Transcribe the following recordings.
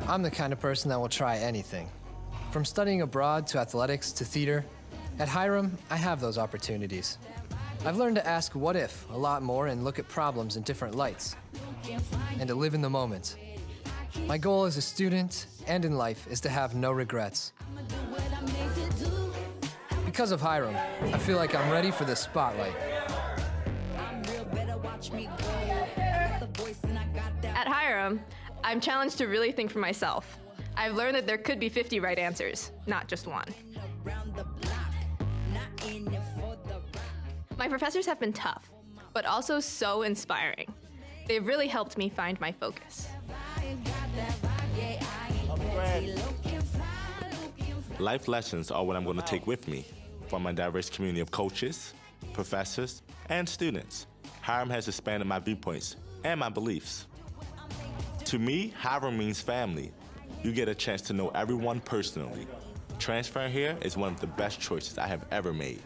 I'm the kind of person that will try anything. From studying abroad to athletics to theater, at Hiram, I have those opportunities. I've learned to ask what if a lot more and look at problems in different lights, and to live in the moment. My goal as a student and in life is to have no regrets. Because of Hiram, I feel like I'm ready for the spotlight. At Hiram, I'm challenged to really think for myself. I've learned that there could be 50 right answers, not just one. My professors have been tough, but also so inspiring. They've really helped me find my focus. Life lessons are what I'm going to take with me from my diverse community of coaches, professors, and students. Hiram has expanded my viewpoints and my beliefs. To me, Hiram means family. You get a chance to know everyone personally. Transferring here is one of the best choices I have ever made.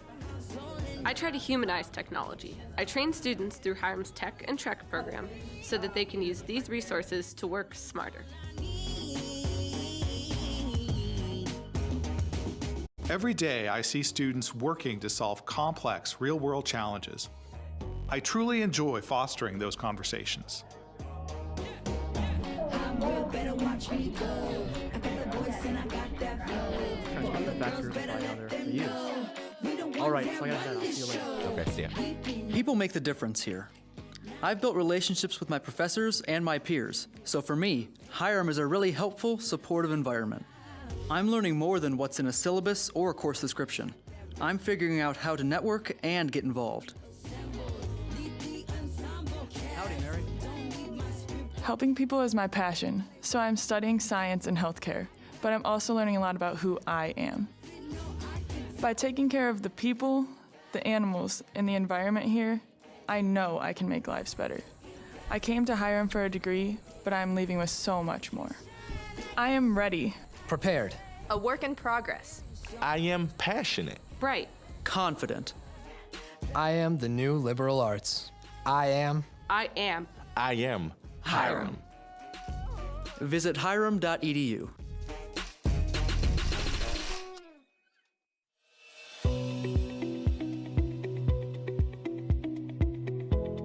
I try to humanize technology. I train students through Hiram's Tech and Trek program so that they can use these resources to work smarter. Every day, I see students working to solve complex, real-world challenges. I truly enjoy fostering those conversations. All right, so I gotta head. I'll see you later. Okay, see ya. People make the difference here. I've built relationships with my professors and my peers, so for me, Hiram is a really helpful, supportive environment. I'm learning more than what's in a syllabus or a course description. I'm figuring out how to network and get involved. Howdy, Mary. Helping people is my passion, so I'm studying science and healthcare, but I'm also learning a lot about who I am. By taking care of the people, the animals, and the environment here, I know I can make lives better. I came to Hiram for a degree, but I'm leaving with so much more. I am ready. Prepared. A work in progress. I am passionate. Bright. Confident. I am the new liberal arts. I am I am. I am Hiram. Visit hiram.edu.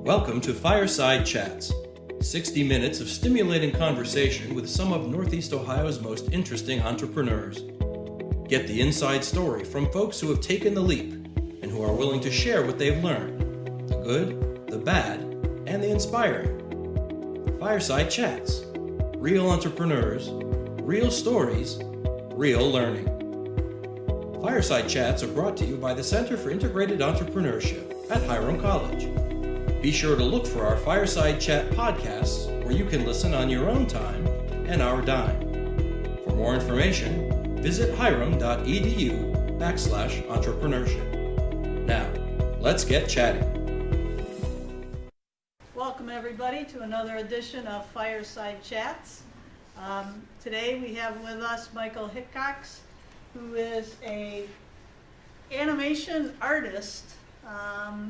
Welcome to Fireside Chats, 60 minutes of stimulating conversation with some of Northeast Ohio's most interesting entrepreneurs. Get the inside story from folks who have taken the leap and who are willing to share what they've learned, the good, the bad, and the inspiring. Fireside Chats, real entrepreneurs, real stories, real learning. Fireside Chats are brought to you by the Center for Integrated Entrepreneurship at Hiram College. Be sure to look for our Fireside Chat podcasts where you can listen on your own time and our dime. For more information, visit hiram.edu/entrepreneurship. Now, let's get chatting. Welcome everybody to another edition of Fireside Chats. Today we have with us Michael Hickox, who is an animation artist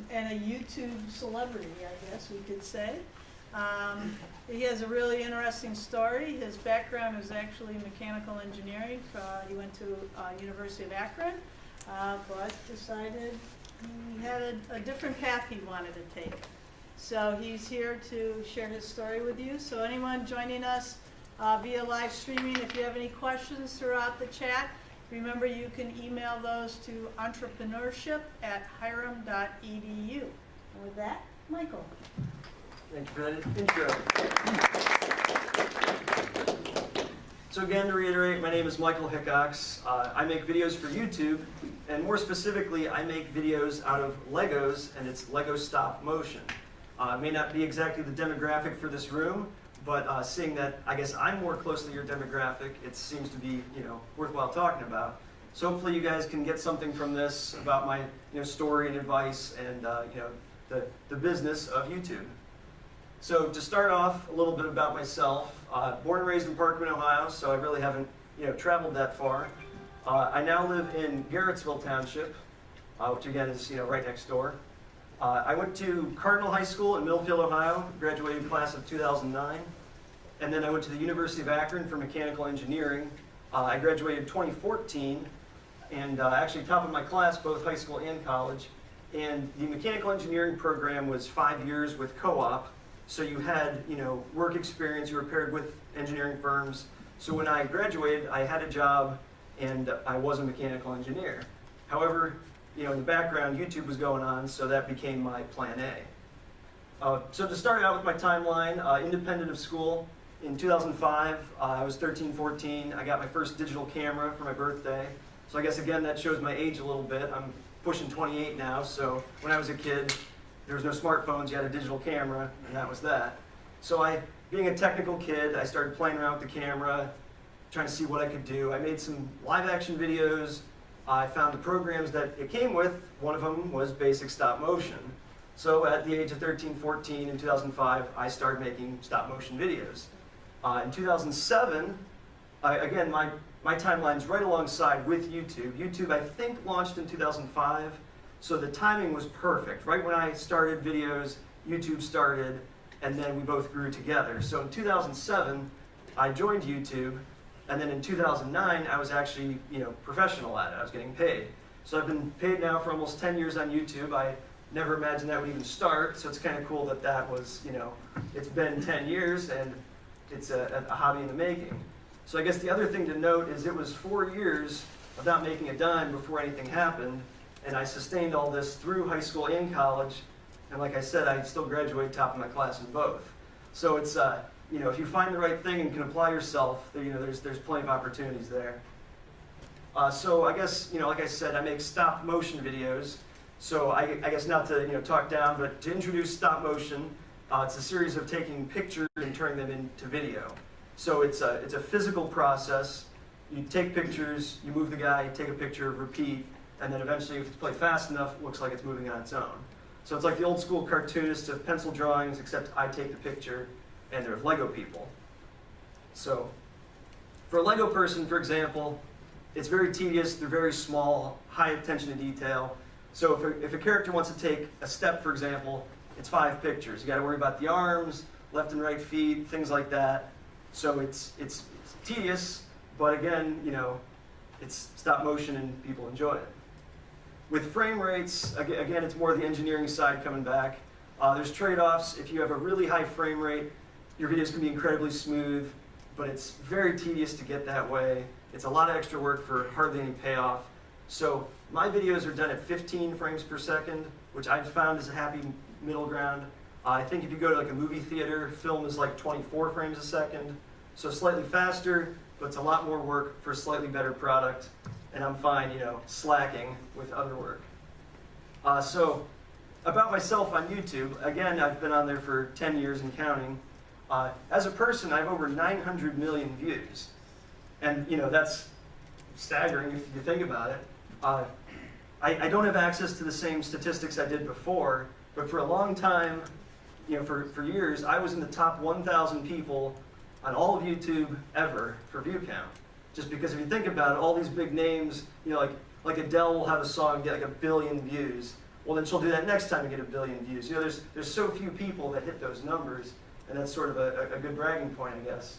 and a YouTube celebrity, I guess we could say. He has a really interesting story. His background is actually mechanical engineering. He went to University of Akron, but decided he had a different path he wanted to take. So he's here to share his story with you. So anyone joining us via live streaming, if you have any questions throughout the chat, remember you can email those to entrepreneurship@hiram.edu. And with that, Michael. Thank you for that intro. So again, to reiterate, my name is Michael Hickox. I make videos for YouTube, and more specifically, I make videos out of Legos, and it's Lego stop motion. It may not be exactly the demographic for this room, but seeing that I guess I'm more closely your demographic, it seems to be worthwhile talking about. So hopefully you guys can get something from this about my story and advice and the business of YouTube. So to start off, a little bit about myself. Born and raised in Parkman, Ohio, so I really haven't traveled that far. I now live in Garrettsville Township, which again is right next door. I went to Cardinal High School in Millfield, Ohio, graduated class of 2009. and then I went to the University of Akron for mechanical engineering. I graduated 2014, and actually top of my class, both high school and college. And the mechanical engineering program was 5 years with co-op, so you had, work experience. You were paired with engineering firms. So when I graduated, I had a job, and I was a mechanical engineer. However, in the background, YouTube was going on, so that became my plan A. So to start out with my timeline, independent of school, in 2005, I was 13, 14. I got my first digital camera for my birthday. So I guess, again, that shows my age a little bit. I'm pushing 28 now, so when I was a kid, there was no smartphones. You had a digital camera, and that was that. So being a technical kid, I started playing around with the camera, trying to see what I could do. I made some live action videos. I found the programs that it came with. One of them was basic stop motion. So at the age of 13, 14, in 2005, I started making stop motion videos. In 2007, again, my timeline's right alongside with YouTube. YouTube, I think, launched in 2005, so the timing was perfect. Right when I started videos, YouTube started, and then we both grew together. So in 2007, I joined YouTube, and then in 2009, I was actually, professional at it. I was getting paid. So I've been paid now for almost 10 years on YouTube. I never imagined that would even start, so it's kind of cool that was, it's been 10 years, and it's a hobby in the making. So I guess the other thing to note is it was 4 years of not making a dime before anything happened, and I sustained all this through high school and college, and like I said, I still graduate top of my class in both. So it's, if you find the right thing and can apply yourself, there's plenty of opportunities there. So I guess, like I said, I make stop motion videos. So I guess not to talk down, but to introduce stop motion, it's a series of taking pictures and turning them into video. So it's a physical process. You take pictures, you move the guy, take a picture, repeat, and then eventually, if it's played fast enough, it looks like it's moving on its own. So it's like the old school cartoonist of pencil drawings, except I take the picture, and they're Lego people. So for a Lego person, for example, it's very tedious. They're very small, high attention to detail. So if a character wants to take a step, for example, it's 5 pictures. You got to worry about the arms, left and right feet, things like that. So it's tedious, but again, it's stop motion and people enjoy it. With frame rates, again, it's more the engineering side coming back. There's trade-offs. If you have a really high frame rate, your videos can be incredibly smooth, but it's very tedious to get that way. It's a lot of extra work for hardly any payoff. So my videos are done at 15 frames per second, which I've found is a happy middle ground. I think if you go to like a movie theater, film is like 24 frames a second. So slightly faster, but it's a lot more work for a slightly better product. And I'm fine, slacking with other work. So about myself on YouTube, again, I've been on there for 10 years and counting. As a person, I have over 900 million views. And, that's staggering if you think about it. I don't have access to the same statistics I did before, but for a long time, for years, I was in the top 1,000 people on all of YouTube ever for view count. Just because if you think about it, all these big names, like Adele will have a song get like 1 billion views. Well, then she'll do that next time and get 1 billion views. There's so few people that hit those numbers, and that's sort of a good bragging point, I guess.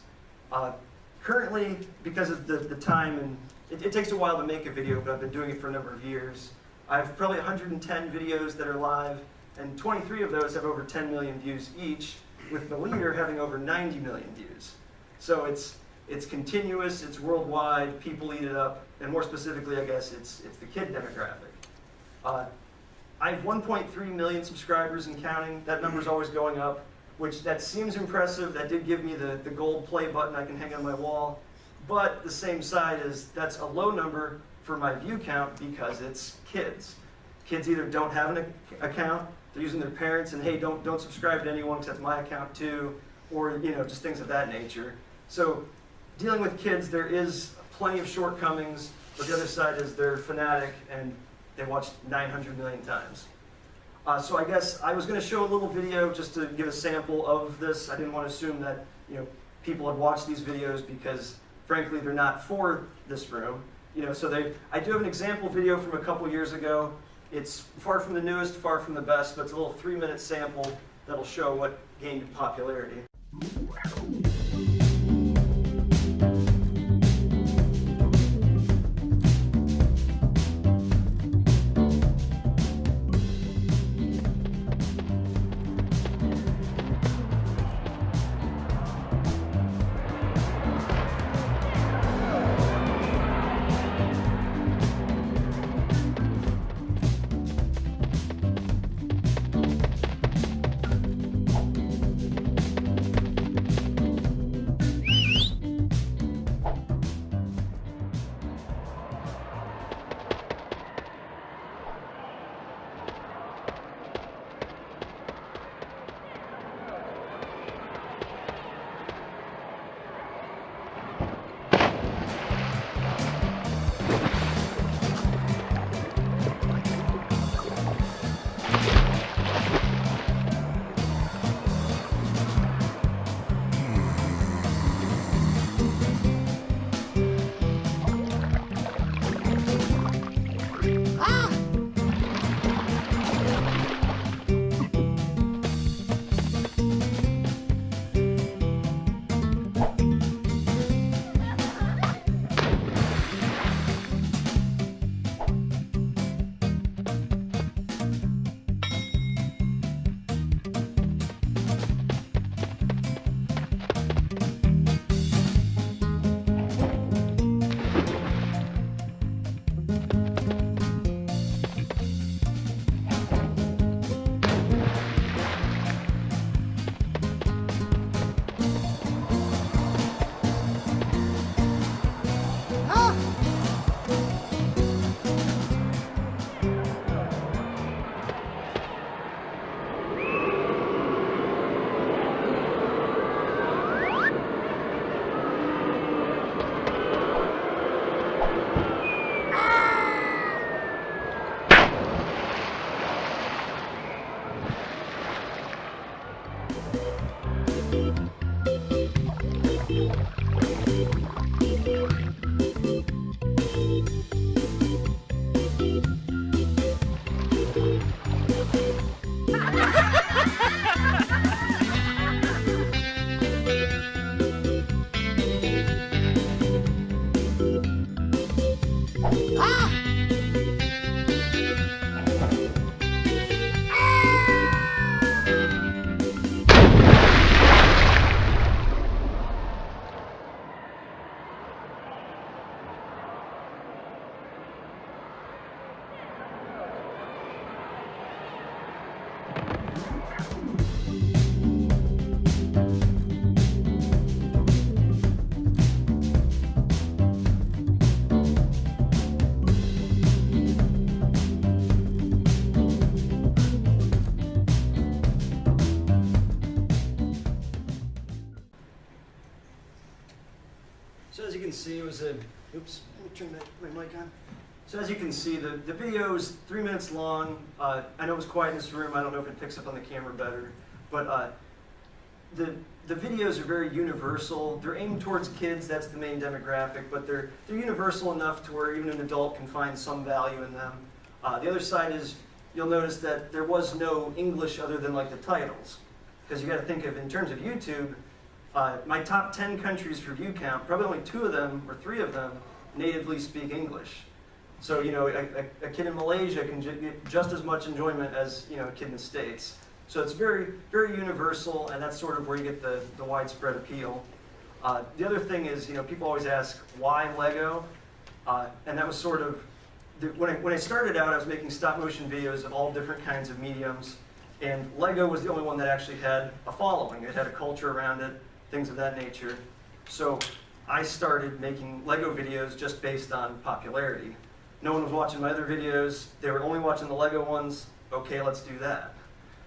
Currently, because of the time, and it takes a while to make a video, but I've been doing it for a number of years. I have probably 110 videos that are live, and 23 of those have over 10 million views each, with the leader having over 90 million views. So it's continuous, it's worldwide, people eat it up, and more specifically, I guess, it's the kid demographic. I have 1.3 million subscribers and counting. That number's always going up, which that seems impressive. That did give me the gold play button I can hang on my wall. But the same side is that's a low number for my view count because it's kids. Kids either don't have an account, they're using their parents, and hey, don't subscribe to anyone because that's my account too, or just things of that nature. So dealing with kids, there is plenty of shortcomings, but the other side is they're fanatic and they watch 900 million times. So I guess I was going to show a little video just to give a sample of this. I didn't want to assume that people had watched these videos because frankly they're not for this room. So I do have an example video from a couple years ago. It's far from the newest, far from the best, but it's a little 3-minute sample that'll show what gained popularity. So as you can see, it was a, oops, let me turn my mic on. So as you can see, the video is 3 minutes long. I know it was quiet in this room. I don't know if it picks up on the camera better. But the videos are very universal. They're aimed towards kids, that's the main demographic, but they're universal enough to where even an adult can find some value in them. The other side is, you'll notice that there was no English other than like the titles. Because you got to think of, in terms of YouTube, my top 10 countries for view count, probably only 2 of them or 3 of them natively speak English. So, you know, a kid in Malaysia can get just as much enjoyment as, you know, a kid in the States. So it's very, very universal, and that's sort of where you get the widespread appeal. The other thing is, you know, people always ask, why Lego? And that was sort of, when I started out, I was making stop motion videos of all different kinds of mediums, and Lego was the only one that actually had a following. It had a culture around it, things of that nature. So I started making Lego videos just based on popularity. No one was watching my other videos. They were only watching the Lego ones. Okay, let's do that.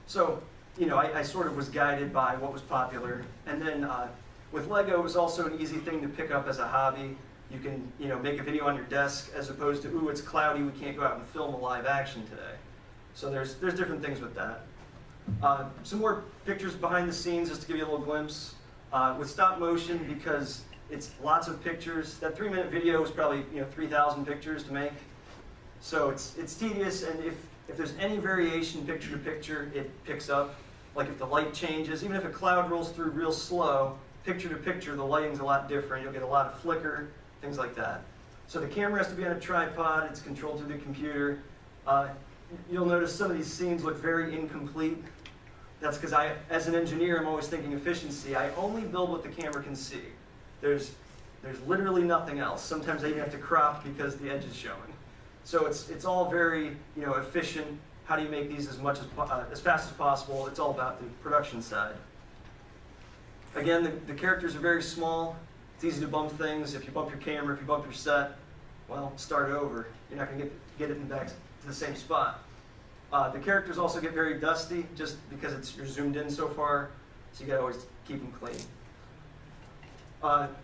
So, you know, I sort of was guided by what was popular. And then with Lego, it was also an easy thing to pick up as a hobby. You can, you know, make a video on your desk as opposed to, ooh, it's cloudy, we can't go out and film a live action today. So there's different things with that. Some more pictures behind the scenes just to give you a little glimpse. With stop motion, because it's lots of pictures, that 3-minute video was probably, you know, 3,000 pictures to make. So it's tedious, and if there's any variation picture to picture, it picks up. Like if the light changes, even if a cloud rolls through real slow, picture to picture, the lighting's a lot different. You'll get a lot of flicker, things like that. So the camera has to be on a tripod. It's controlled through the computer. You'll notice some of these scenes look very incomplete. That's because as an engineer, I'm always thinking efficiency. I only build what the camera can see. There's literally nothing else. Sometimes I even have to crop because the edge is showing. So it's all very, you know, efficient. How do you make these as fast as possible? It's all about the production side. Again, the characters are very small. It's easy to bump things. If you bump your camera, if you bump your set, well, start over. You're not going to get it back to the same spot. The characters also get very dusty just because you're zoomed in so far, so you got to always keep them clean.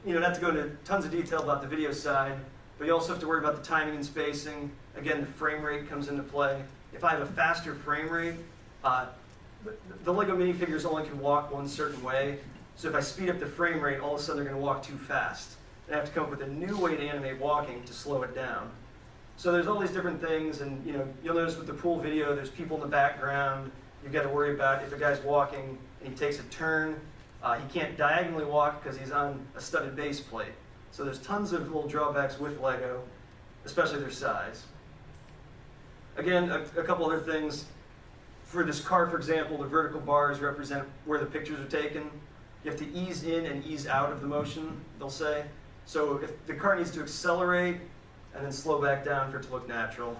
You know, not to go into tons of detail about the video side, but you also have to worry about the timing and spacing. Again, the frame rate comes into play. If I have a faster frame rate, the Lego minifigures only can walk one certain way. So if I speed up the frame rate, all of a sudden they're going to walk too fast. And I have to come up with a new way to animate walking to slow it down. So there's all these different things, and you know, you'll notice with the pool video, there's people in the background. You've got to worry about if a guy's walking and he takes a turn, he can't diagonally walk because he's on a studded base plate. So there's tons of little drawbacks with Lego, especially their size. Again, a couple other things. For this car, for example, the vertical bars represent where the pictures are taken. You have to ease in and ease out of the motion, they'll say. So if the car needs to accelerate and then slow back down for it to look natural.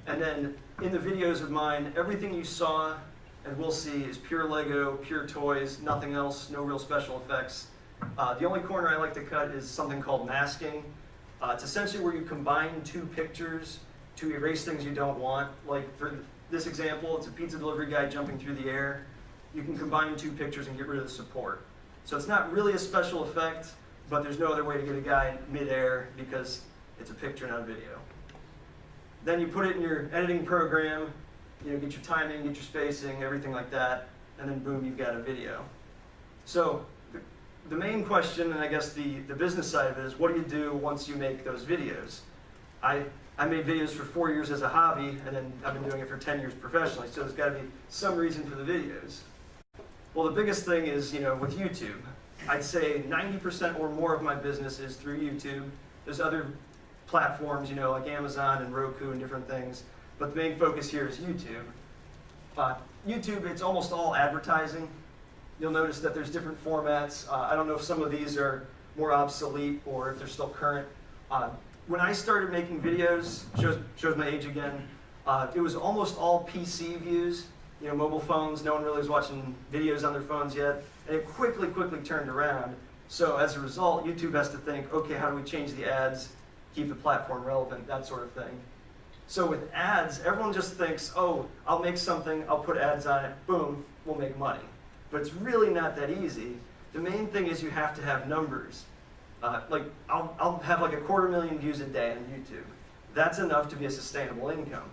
And then in the videos of mine, everything you saw and will see is pure Lego, pure toys, nothing else, no real special effects. The only corner I like to cut is something called masking. It's essentially where you combine 2 pictures to erase things you don't want. Like for this example, it's a pizza delivery guy jumping through the air. You can combine 2 pictures and get rid of the support. So it's not really a special effect, but there's no other way to get a guy mid-air because it's a picture, not a video. Then you put it in your editing program, you know, get your timing, get your spacing, everything like that. and then boom, you've got a video. So the main question, and I guess the business side of it, is what do you do once you make those videos? I made videos for 4 years as a hobby, and then I've been doing it for 10 years professionally, so there's got to be some reason for the videos. Well, the biggest thing is, with YouTube. I'd say 90% or more of my business is through YouTube. There's other platforms, like Amazon and Roku and different things, but the main focus here is YouTube. YouTube, it's almost all advertising. You'll notice that there's different formats. I don't know if some of these are more obsolete or if they're still current. When I started making videos, shows my age again, it was almost all PC views, mobile phones. No one really was watching videos on their phones yet. And it quickly turned around. So as a result, YouTube has to think, okay, how do we change the ads, keep the platform relevant, that sort of thing. So with ads, everyone just thinks, oh, I'll make something, I'll put ads on it, boom, we'll make money. But it's really not that easy. The main thing is you have to have numbers. I'll have like 250,000 views a day on YouTube. That's enough to be a sustainable income.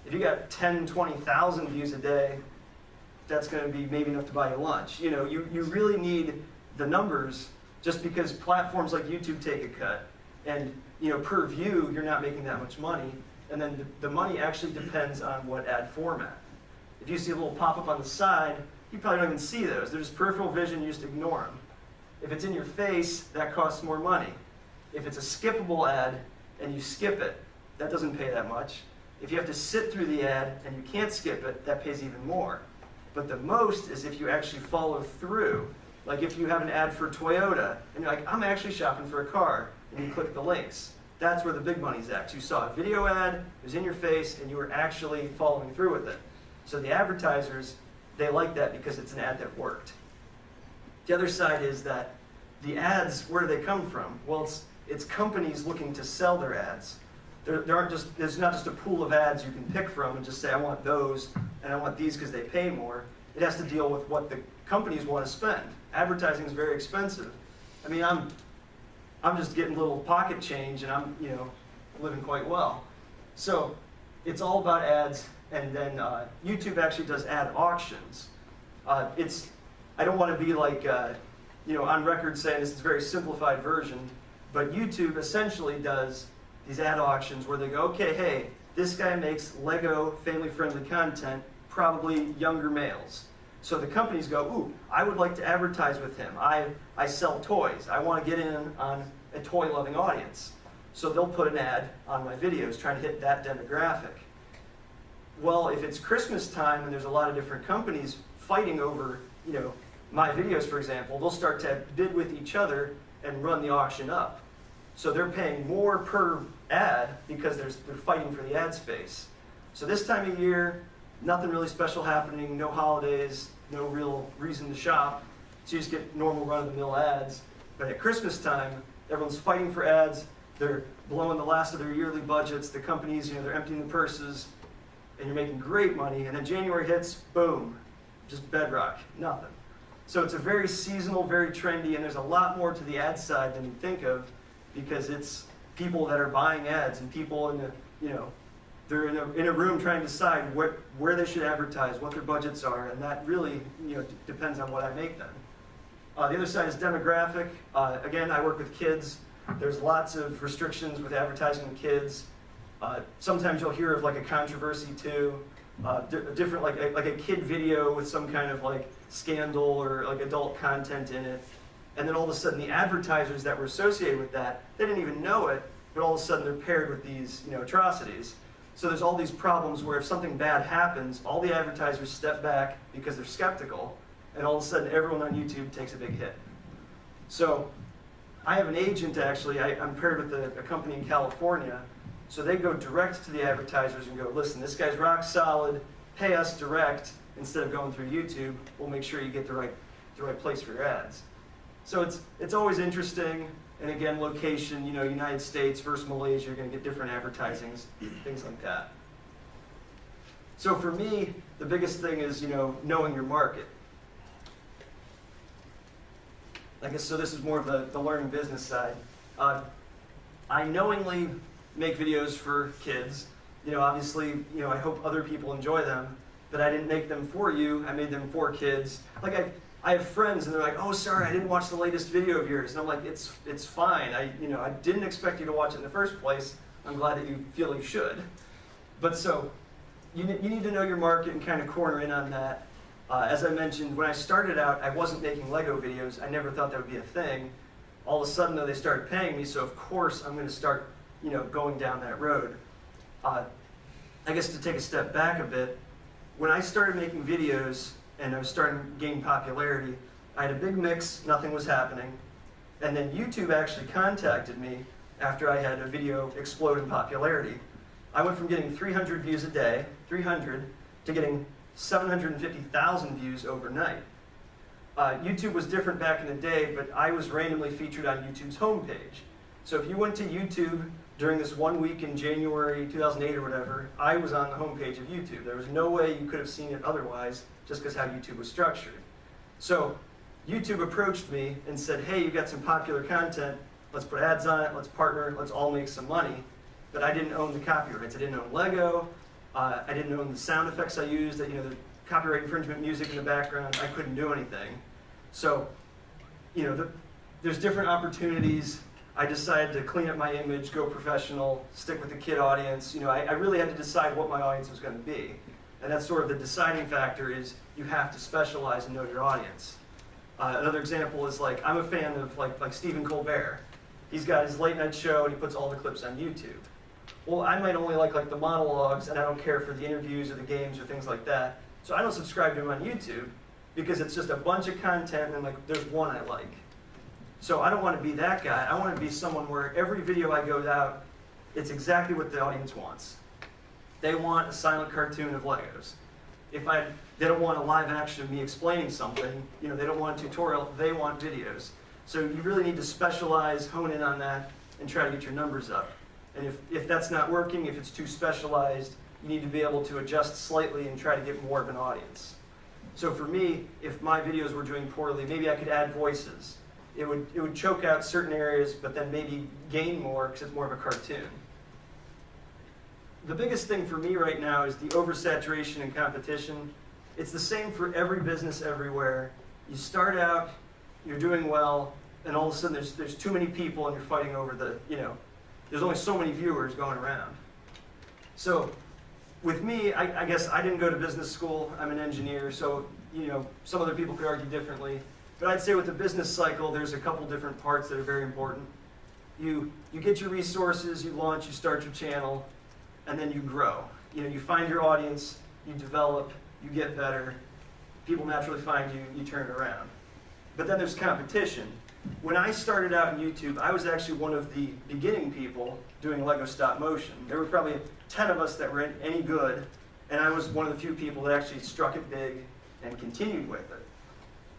If you got 10, 20,000 views a day, that's going to be maybe enough to buy you lunch. You really need the numbers, just because platforms like YouTube take a cut, and per view you're not making that much money, and then the money actually depends on what ad format. If you see a little pop-up on the side, you probably don't even see those. They're just peripheral vision, you just ignore them. If it's in your face, that costs more money. If it's a skippable ad and you skip it, that doesn't pay that much. If you have to sit through the ad and you can't skip it, that pays even more. But the most is if you actually follow through. Like if you have an ad for Toyota and you're like, I'm actually shopping for a car, and you click the links. That's where the big money's at. You saw a video ad, it was in your face, and you were actually following through with it. So the advertisers, they like that because it's an ad that worked. The other side is that the ads, where do they come from? Well, it's companies looking to sell their ads. There's not just a pool of ads you can pick from and just say, I want those and I want these because they pay more. It has to deal with what the companies want to spend. Advertising is very expensive. I mean, I'm just getting a little pocket change and I'm living quite well. So it's all about ads, and then YouTube actually does ad auctions. I don't want to be like on record saying this is a very simplified version, but YouTube essentially does these ad auctions where they go, okay, hey, this guy makes Lego family-friendly content, probably younger males. So the companies go, ooh, I would like to advertise with him. I sell toys. I want to get in on a toy-loving audience. So they'll put an ad on my videos trying to hit that demographic. Well, if it's Christmas time and there's a lot of different companies fighting over, my videos, for example, they'll start to bid with each other and run the auction up. So they're paying more per ad because they're fighting for the ad space. So this time of year, nothing really special happening, no holidays, no real reason to shop. So you just get normal run-of-the-mill ads. But at Christmas time, everyone's fighting for ads. They're blowing the last of their yearly budgets. The companies, they're emptying the purses, and you're making great money. And then January hits, boom, just bedrock, nothing. So it's a very seasonal, very trendy, and there's a lot more to the ad side than you think of, because it's people that are buying ads and people in the, they're in a room trying to decide where they should advertise, what their budgets are, and that really, depends on what I make then. The other side is demographic. Again, I work with kids. There's lots of restrictions with advertising to kids. Sometimes you'll hear of like a controversy too. Different, like a kid video with some kind of like scandal or like adult content in it. And then all of a sudden the advertisers that were associated with that, they didn't even know it, but all of a sudden they're paired with these atrocities. So there's all these problems where if something bad happens, all the advertisers step back because they're skeptical, and all of a sudden everyone on YouTube takes a big hit. So I have an agent actually, I'm paired with a company in California, so they go direct to the advertisers and go, listen, this guy's rock solid, pay us direct instead of going through YouTube, we'll make sure you get the right place for your ads. So it's always interesting, and again, location, United States versus Malaysia, you're going to get different advertisings, things like that. So for me, the biggest thing is, knowing your market. I guess, so this is more of the learning business side. I knowingly make videos for kids. Obviously, I hope other people enjoy them, that I didn't make them for you, I made them for kids. Like I have friends and they're like, oh, sorry, I didn't watch the latest video of yours. And I'm like, it's fine. I didn't expect you to watch it in the first place. I'm glad that you feel you should. But so, you need to know your market and kind of corner in on that. As I mentioned, when I started out, I wasn't making Lego videos. I never thought that would be a thing. All of a sudden, though, they started paying me, so of course I'm going to start, going down that road. I guess to take a step back a bit, when I started making videos and I was starting to gain popularity, I had a big mix, nothing was happening. And then YouTube actually contacted me after I had a video explode in popularity. I went from getting 300 views a day, 300, to getting 750,000 views overnight. YouTube was different back in the day, but I was randomly featured on YouTube's homepage. So if you went to YouTube during this 1 week in January 2008 or whatever, I was on the homepage of YouTube. There was no way you could have seen it otherwise, just because how YouTube was structured. So YouTube approached me and said, hey, you've got some popular content, let's put ads on it, let's partner, let's all make some money. But I didn't own the copyrights. I didn't own Lego. I didn't own the sound effects I used, the copyright infringement music in the background. I couldn't do anything. So, there's different opportunities. I decided to clean up my image, go professional, stick with the kid audience. I really had to decide what my audience was going to be. And that's sort of the deciding factor is you have to specialize and know your audience. Another example is I'm a fan of like Stephen Colbert. He's got his late night show and he puts all the clips on YouTube. Well, I might only like the monologues and I don't care for the interviews or the games or things like that. So I don't subscribe to him on YouTube because it's just a bunch of content and there's one I like. So I don't want to be that guy. I want to be someone where every video I go out, it's exactly what the audience wants. They want a silent cartoon of Legos. They don't want a live action of me explaining something, they don't want a tutorial, they want videos. So you really need to specialize, hone in on that, and try to get your numbers up. And if that's not working, if it's too specialized, you need to be able to adjust slightly and try to get more of an audience. So for me, if my videos were doing poorly, maybe I could add voices. It would choke out certain areas, but then maybe gain more because it's more of a cartoon. The biggest thing for me right now is the oversaturation and competition. It's the same for every business everywhere. You start out, you're doing well, and all of a sudden there's too many people and you're fighting over there's only so many viewers going around. So with me, I guess I didn't go to business school. I'm an engineer, so some other people could argue differently. But I'd say with the business cycle, there's a couple different parts that are very important. You get your resources, you launch, you start your channel, and then you grow. You find your audience, you develop, you get better. People naturally find you, you turn it around. But then there's competition. When I started out in YouTube, I was actually one of the beginning people doing Lego stop motion. There were probably 10 of us that were any good, and I was one of the few people that actually struck it big and continued with it.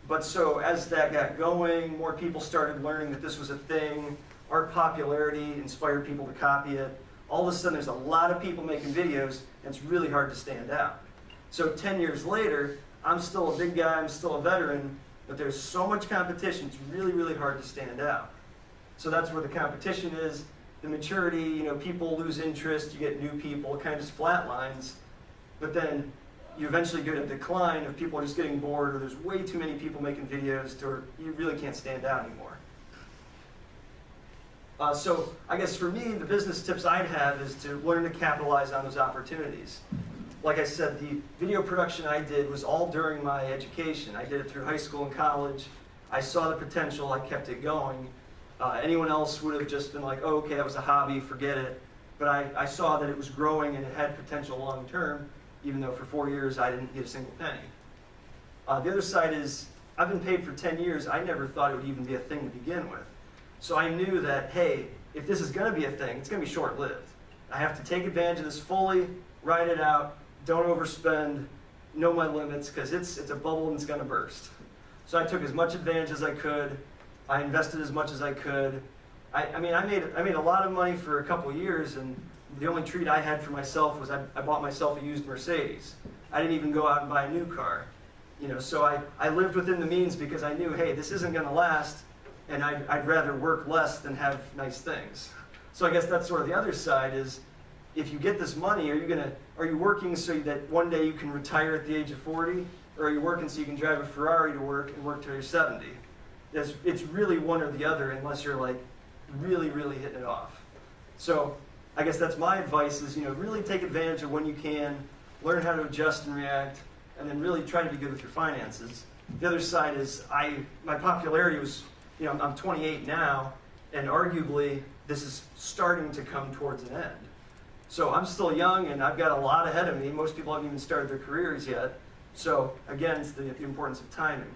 But so as that got going, more people started learning that this was a thing. Our popularity inspired people to copy it. All of a sudden, there's a lot of people making videos, and it's really hard to stand out. So 10 years later, I'm still a big guy, I'm still a veteran, but there's so much competition, it's really, really hard to stand out. So that's where the competition is. The maturity, people lose interest, you get new people, it kind of just flatlines. But then you eventually get a decline of people just getting bored, or there's way too many people making videos to where you really can't stand out anymore. So I guess for me, the business tips I'd have is to learn to capitalize on those opportunities. Like I said, the video production I did was all during my education. I did it through high school and college. I saw the potential, I kept it going. Anyone else would have just been like, oh, okay, that was a hobby, forget it. But I saw that it was growing and it had potential long term, even though for 4 years I didn't get a single penny. The other side is, I've been paid for 10 years. I never thought it would even be a thing to begin with. So I knew that, hey, if this is going to be a thing, it's going to be short-lived. I have to take advantage of this fully, ride it out, don't overspend, know my limits, because it's a bubble and it's going to burst. So I took as much advantage as I could. I invested as much as I could. I made a lot of money for a couple years, and the only treat I had for myself was I bought myself a used Mercedes. I didn't even go out and buy a new car. So I lived within the means because I knew, hey, this isn't going to last, and I'd rather work less than have nice things. So I guess that's sort of the other side is, if you get this money, are you working so that one day you can retire at the age of 40? Or are you working so you can drive a Ferrari to work and work till you're 70? It's really one or the other unless you're like really, really hitting it off. So I guess that's my advice is, really take advantage of when you can, learn how to adjust and react, and then really try to be good with your finances. The other side is my popularity was, I'm 28 now, and arguably this is starting to come towards an end. So I'm still young and I've got a lot ahead of me. Most people haven't even started their careers yet. So again, it's the importance of timing.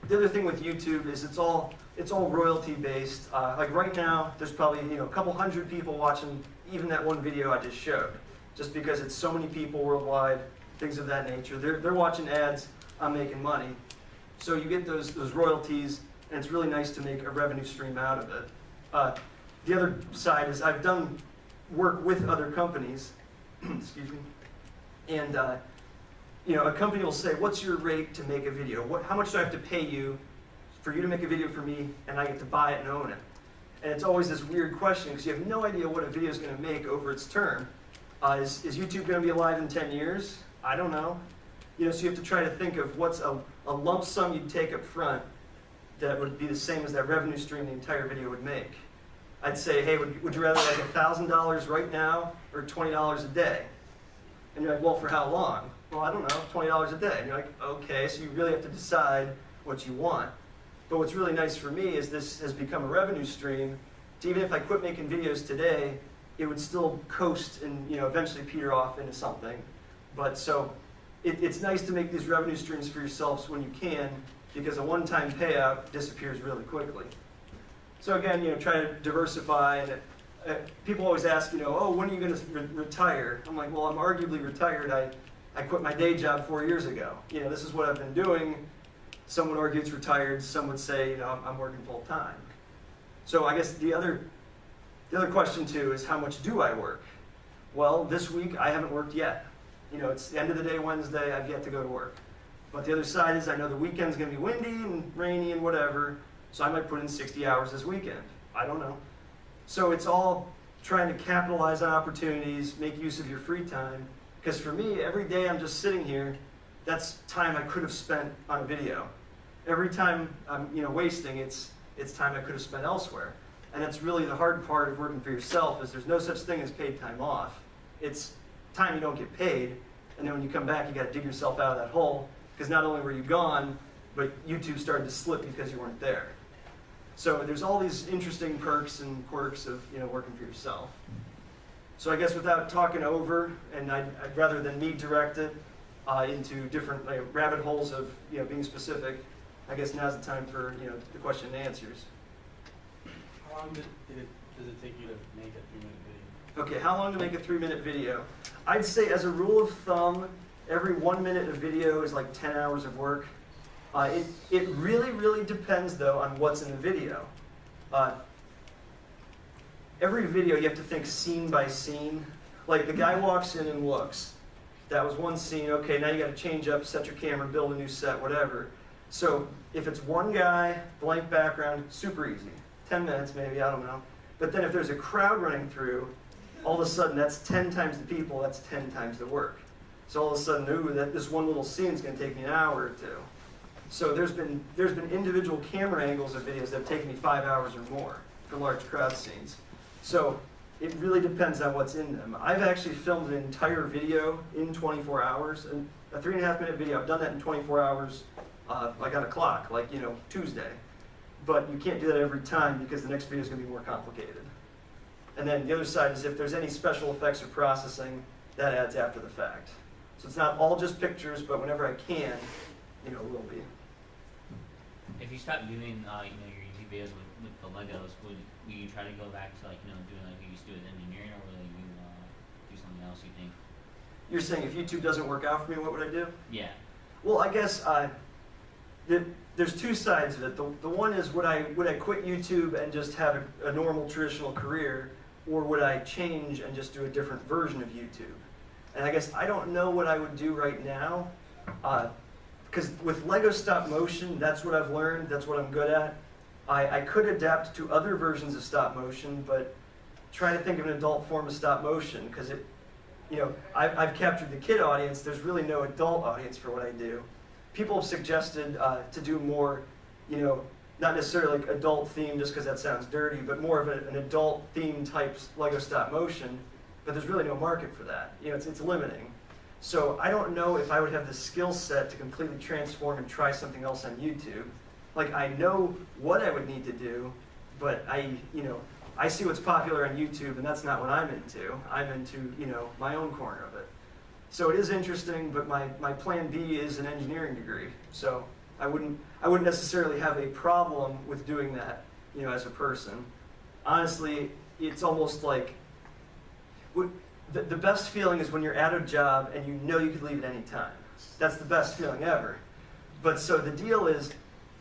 The other thing with YouTube is it's all royalty based. Like right now, there's probably a couple hundred people watching even that one video I just showed, just because it's so many people worldwide, things of that nature. They're watching ads, I'm making money. So you get those royalties, and it's really nice to make a revenue stream out of it. The other side is I've done work with other companies, excuse me, and a company will say, what's your rate to make a video? How much do I have to pay you for you to make a video for me, and I get to buy it and own it? And it's always this weird question, because you have no idea what a video is going to make over its term. Is YouTube going to be alive in 10 years? I don't know. So you have to try to think of what's a lump sum you'd take up front that would be the same as that revenue stream the entire video would make. I'd say, hey, would you rather like $1,000 right now or $20 a day? And you're like, well, for how long? Well, I don't know, $20 a day. And you're like, okay, so you really have to decide what you want. But what's really nice for me is this has become a revenue stream. So even if I quit making videos today, it would still coast and eventually peter off into something. But so it's nice to make these revenue streams for yourselves when you can, because a one-time payout disappears really quickly. So again, try to diversify. And people always ask, oh, when are you going to retire? I'm like, well, I'm arguably retired. I quit my day job 4 years ago. This is what I've been doing. Some would argue it's retired. Some would say, I'm working full time. So I guess the other question too is, how much do I work? Well, this week I haven't worked yet. It's the end of the day Wednesday. I've yet to go to work. But the other side is I know the weekend's going to be windy and rainy and whatever. So I might put in 60 hours this weekend. I don't know. So it's all trying to capitalize on opportunities, make use of your free time. Because for me, every day I'm just sitting here, that's time I could have spent on a video. Every time I'm wasting, it's time I could have spent elsewhere. And that's really the hard part of working for yourself, is there's no such thing as paid time off. It's time you don't get paid, and then when you come back, you got to dig yourself out of that hole, because not only were you gone, but YouTube started to slip because you weren't there. So there's all these interesting perks and quirks of working for yourself. So I guess without talking over, and I'd rather than me direct it into different rabbit holes of being specific, I guess now's the time for the question and answers. How long does it take you to make a 3-minute video? Okay, how long to make a 3-minute video? I'd say as a rule of thumb, every 1 minute of video is like 10 hours of work. It really, really depends, though, on what's in the video. Every video, you have to think scene by scene. Like, the guy walks in and looks. That was one scene. Okay, now you got to change up, set your camera, build a new set, whatever. So if it's one guy, blank background, super easy. 10 minutes maybe, I don't know. But then if there's a crowd running through, all of a sudden that's 10 times the people, that's 10 times the work. So all of a sudden, this one little scene is going to take me an hour or two. So there's been individual camera angles of videos that have taken me 5 hours or more for large crowd scenes. So it really depends on what's in them. I've actually filmed an entire video in 24 hours, and a 3.5-minute video. I've done that in 24 hours, like on a clock, like Tuesday. But you can't do that every time because the next video is going to be more complicated. And then the other side is if there's any special effects or processing, that adds after the fact. So it's not all just pictures, but whenever I can, it will be. If you stop doing your YouTube videos with the Legos, would you try to go back to doing like you used to do with engineering, or will you do something else, you think? You're saying if YouTube doesn't work out for me, what would I do? Yeah. Well, I guess there's two sides of it. The one is would I quit YouTube and just have a normal traditional career, or would I change and just do a different version of YouTube? And I guess I don't know what I would do right now. Because with Lego stop motion, that's what I've learned, that's what I'm good at. I could adapt to other versions of stop motion, but try to think of an adult form of stop motion, because I've captured the kid audience. There's really no adult audience for what I do. People have suggested to do more, not necessarily like adult theme just because that sounds dirty, but more of an adult theme type Lego stop motion. But there's really no market for that. It's limiting. So I don't know if I would have the skill set to completely transform and try something else on YouTube. Like, I know what I would need to do, but I see what's popular on YouTube, and that's not what I'm into. I'm into, my own corner of it. So it is interesting, but my plan B is an engineering degree. So I wouldn't necessarily have a problem with doing that, as a person. Honestly, it's almost like, the best feeling is when you're at a job and you could leave at any time. That's the best feeling ever. But so the deal is,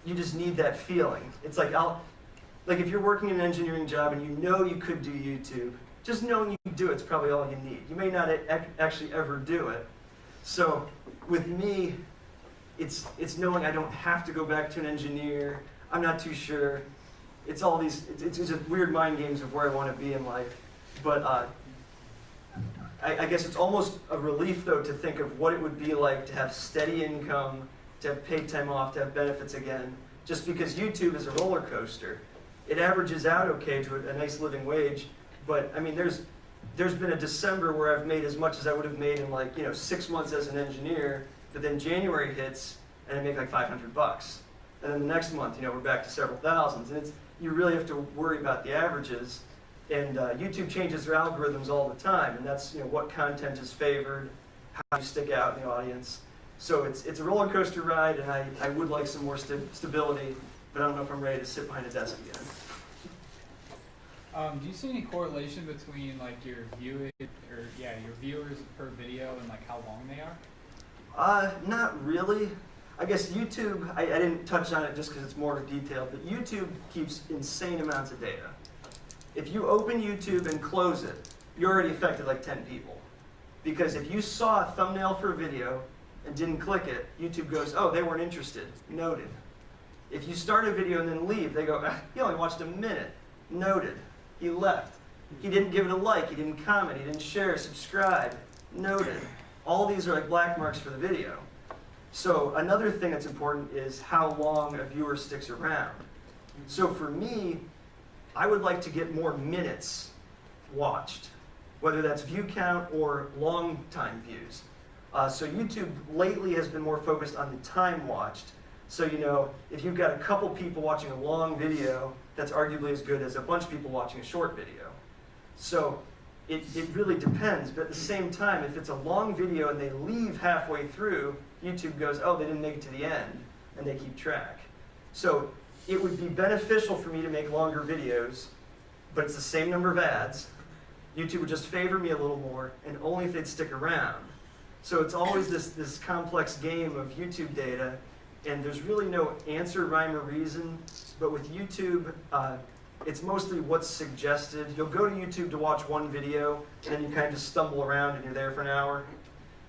you just need that feeling. It's like, if you're working an engineering job and you could do YouTube, just knowing you can do it's probably all you need. You may not actually ever do it. So with me, it's knowing I don't have to go back to an engineer. I'm not too sure. It's all these, it's just weird mind games of where I want to be in life. But I guess it's almost a relief, though, to think of what it would be like to have steady income, to have paid time off, to have benefits again, just because YouTube is a roller coaster. It averages out okay to a nice living wage, but I mean, there's been a December where I've made as much as I would have made in 6 months as an engineer, but then January hits and I make like $500. And then the next month, we're back to several thousands. And you really have to worry about the averages. And YouTube changes their algorithms all the time, and that's what content is favored, how you stick out in the audience. So it's a roller coaster ride, and I would like some more stability, but I don't know if I'm ready to sit behind a desk again. Do you see any correlation between your viewers per video and how long they are? Not really. I guess YouTube, I didn't touch on it just because it's more detailed, but YouTube keeps insane amounts of data. If you open YouTube and close it, you already affected 10 people. Because if you saw a thumbnail for a video and didn't click it, YouTube goes, oh, they weren't interested. Noted. If you start a video and then leave, they go, he only watched a minute. Noted. He left. He didn't give it a like. He didn't comment. He didn't share, subscribe. Noted. All these are black marks for the video. So another thing that's important is how long a viewer sticks around. So for me, I would like to get more minutes watched, whether that's view count or long time views. So YouTube lately has been more focused on the time watched. So if you've got a couple people watching a long video, that's arguably as good as a bunch of people watching a short video. So it really depends, but at the same time, if it's a long video and they leave halfway through, YouTube goes, oh, they didn't make it to the end, and they keep track. So it would be beneficial for me to make longer videos, but it's the same number of ads. YouTube would just favor me a little more, and only if they'd stick around. So it's always this complex game of YouTube data, and there's really no answer, rhyme, or reason. But with YouTube, it's mostly what's suggested. You'll go to YouTube to watch one video, and then you kind of just stumble around, and you're there for an hour.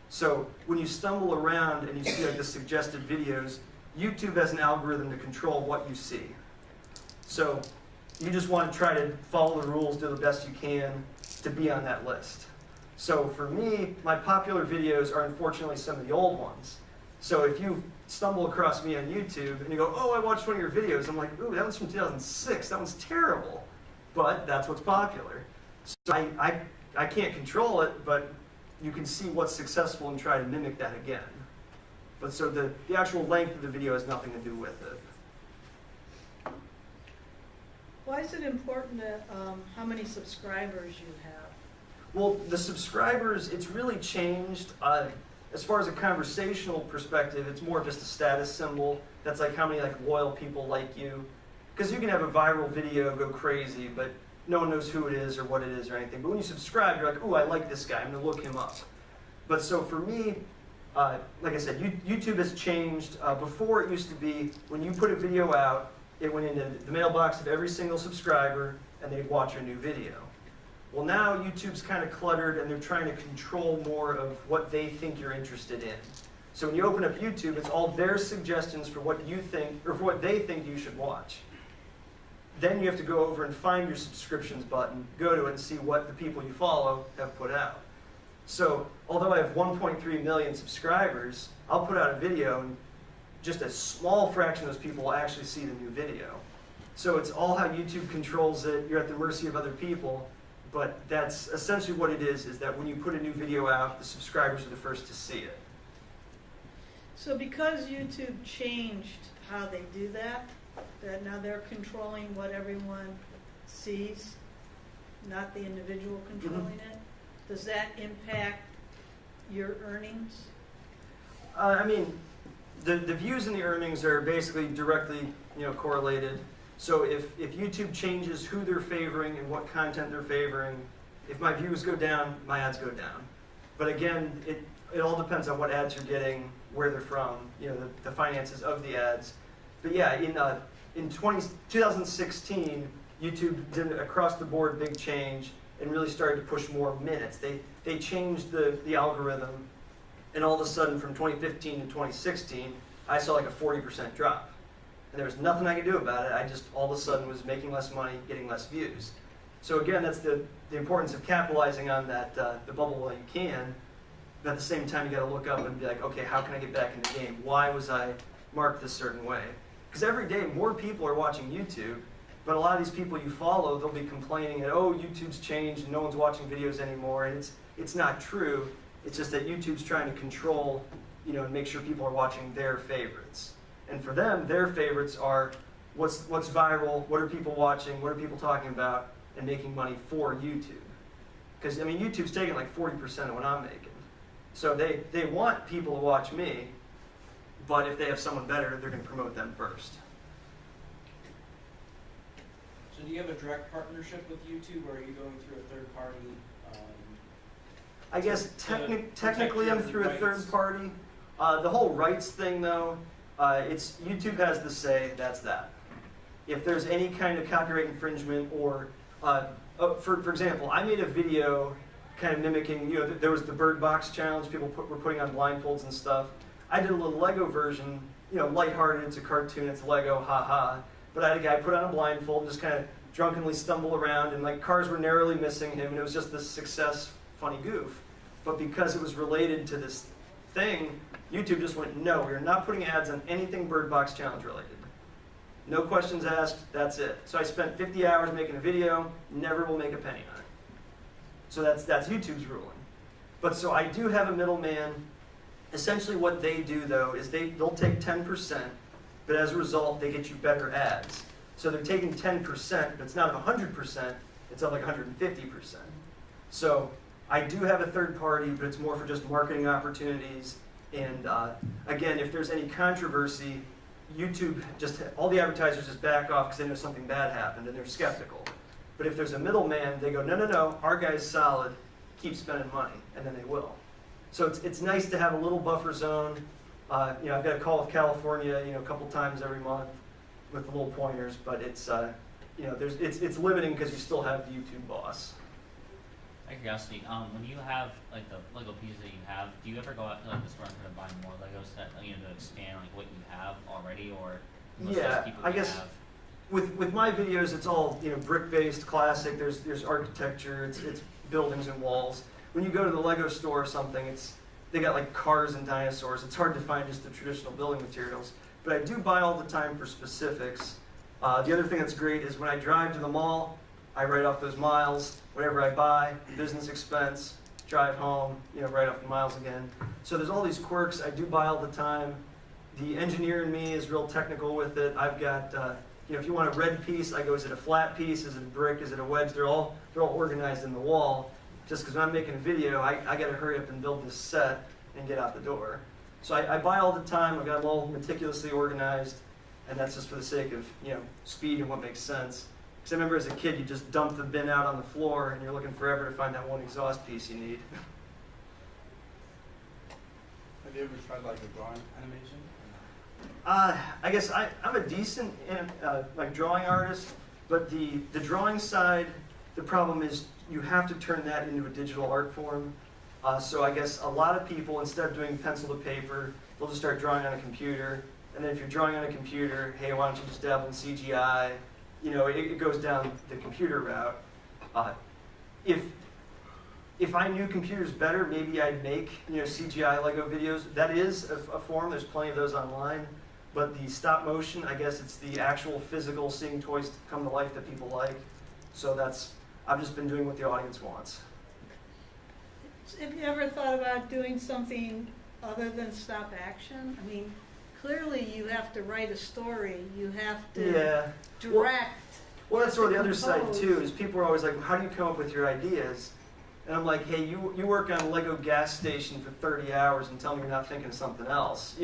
So when you stumble around and you see the suggested videos, YouTube has an algorithm to control what you see. So you just want to try to follow the rules, do the best you can to be on that list. So for me, my popular videos are unfortunately some of the old ones. So if you stumble across me on YouTube and you go, oh, I watched one of your videos, I'm like, ooh, that one's from 2006, that one's terrible. But that's what's popular. So I can't control it, but you can see what's successful and try to mimic that again. But so the actual length of the video has nothing to do with it. Why is it important how many subscribers you have? Well, the subscribers, it's really changed. As far as a conversational perspective, it's more just a status symbol. That's how many loyal people like you. Because you can have a viral video go crazy, but no one knows who it is or what it is or anything. But when you subscribe, you're like, ooh, I like this guy. I'm going to look him up. But so for me, like I said, YouTube has changed. Before it used to be, when you put a video out, it went into the mailbox of every single subscriber, and they'd watch your new video. Well, now YouTube's kind of cluttered, and they're trying to control more of what they think you're interested in. So when you open up YouTube, it's all their suggestions for what you think, or for what they think you should watch. then you have to go over and find your subscriptions button, go to it and see what the people you follow have put out. So although I have 1.3 million subscribers, I'll put out a video and just a small fraction of those people will actually see the new video. So it's all how YouTube controls it. You're at the mercy of other people, but that's essentially what it is that when you put a new video out, the subscribers are the first to see it. So because YouTube changed how they do that now they're controlling what everyone sees, not the individual controlling it, does that impact your earnings? I mean, the views and the earnings are basically directly correlated. So if YouTube changes who they're favoring and what content they're favoring, if my views go down, my ads go down. But again, it all depends on what ads you're getting, where they're from, the finances of the ads. But yeah, in 2016, YouTube did an across-the-board big change and really started to push more minutes. They changed the algorithm, and all of a sudden, from 2015 to 2016, I saw like a 40% drop. And there was nothing I could do about it. I just all of a sudden was making less money, getting less views. So again, that's the importance of capitalizing on that the bubble while you can. But at the same time, you got to look up and be like, okay, how can I get back in the game? Why was I marked this certain way? Because every day more people are watching YouTube, but a lot of these people you follow, they'll be complaining that, oh, YouTube's changed and no one's watching videos anymore. And it's not true. It's just that YouTube's trying to control, and make sure people are watching their favorites. And for them, their favorites are what's viral, what are people watching, what are people talking about, and making money for YouTube. Because, I mean, YouTube's taking like 40% of what I'm making. So they want people to watch me, but if they have someone better, they're going to promote them first. So do you have a direct partnership with YouTube, or are you going through a third party? I guess technically I'm through a third party. The whole rights thing, though, it's YouTube has the say, that's that. If there's any kind of copyright infringement or, for example, I made a video kind of mimicking, there was the Bird Box challenge, people were putting on blindfolds and stuff. I did a little Lego version, lighthearted, it's a cartoon, it's Lego, haha. But I had a guy put on a blindfold and just kind of drunkenly stumble around, and like cars were narrowly missing him, and it was just this success, funny goof. But because it was related to this thing, YouTube just went, no, we're not putting ads on anything Bird Box challenge related. No questions asked, that's it. So I spent 50 hours making a video, never will make a penny on it. So that's YouTube's ruling. But so I do have a middleman. Essentially what they do, though, is they'll take 10%, but as a result, they get you better ads. So they're taking 10%, but it's not 100%, it's up like 150%. So I do have a third party, but it's more for just marketing opportunities. And again, if there's any controversy, YouTube, all the advertisers just back off because they know something bad happened and they're skeptical. But if there's a middleman, they go, no, our guy's solid, keep spending money, and then they will. So it's nice to have a little buffer zone. I've got a call with California, a couple times every month with the little pointers, but it's limiting because you still have the YouTube boss. Out of curiosity, when you have like the Lego pieces that you have, do you ever go out to like the store and try to buy more Legos that to expand like what you have already, or most yeah, people I guess have? with my videos, it's all brick-based, classic. There's architecture, it's buildings and walls. When you go to the Lego store or something, they got like cars and dinosaurs. It's hard to find just the traditional building materials. But I do buy all the time for specifics. The other thing that's great is when I drive to the mall, I write off those miles. Whatever I buy, business expense, drive home, write off the miles again. So there's all these quirks I do buy all the time. The engineer in me is real technical with it. I've got, if you want a red piece, I go, is it a flat piece? Is it a brick? Is it a wedge? They're all organized in the wall. Just because when I'm making a video, I got to hurry up and build this set and get out the door. So I buy all the time. I've got them all meticulously organized, and that's just for the sake of speed and what makes sense. Because I remember as a kid, you just dump the bin out on the floor, and you're looking forever to find that one exhaust piece you need. Have you ever tried like a drawing animation? I guess I'm a decent drawing artist, but the drawing side, the problem is you have to turn that into a digital art form. So I guess a lot of people, instead of doing pencil to paper, they'll just start drawing on a computer. And then if you're drawing on a computer, hey, why don't you just dabble in CGI? it goes down the computer route. If I knew computers better, maybe I'd make CGI Lego videos. That is a form. There's plenty of those online. But the stop motion, I guess it's the actual physical seeing toys come to life that people like. So I've just been doing what the audience wants. Have you ever thought about doing something other than stop action? I mean, clearly you have to write a story. You have to direct. Well, that's sort of the other side too, is people are always like, how do you come up with your ideas? And I'm like, hey, you work on a Lego gas station for 30 hours and tell me you're not thinking of something else.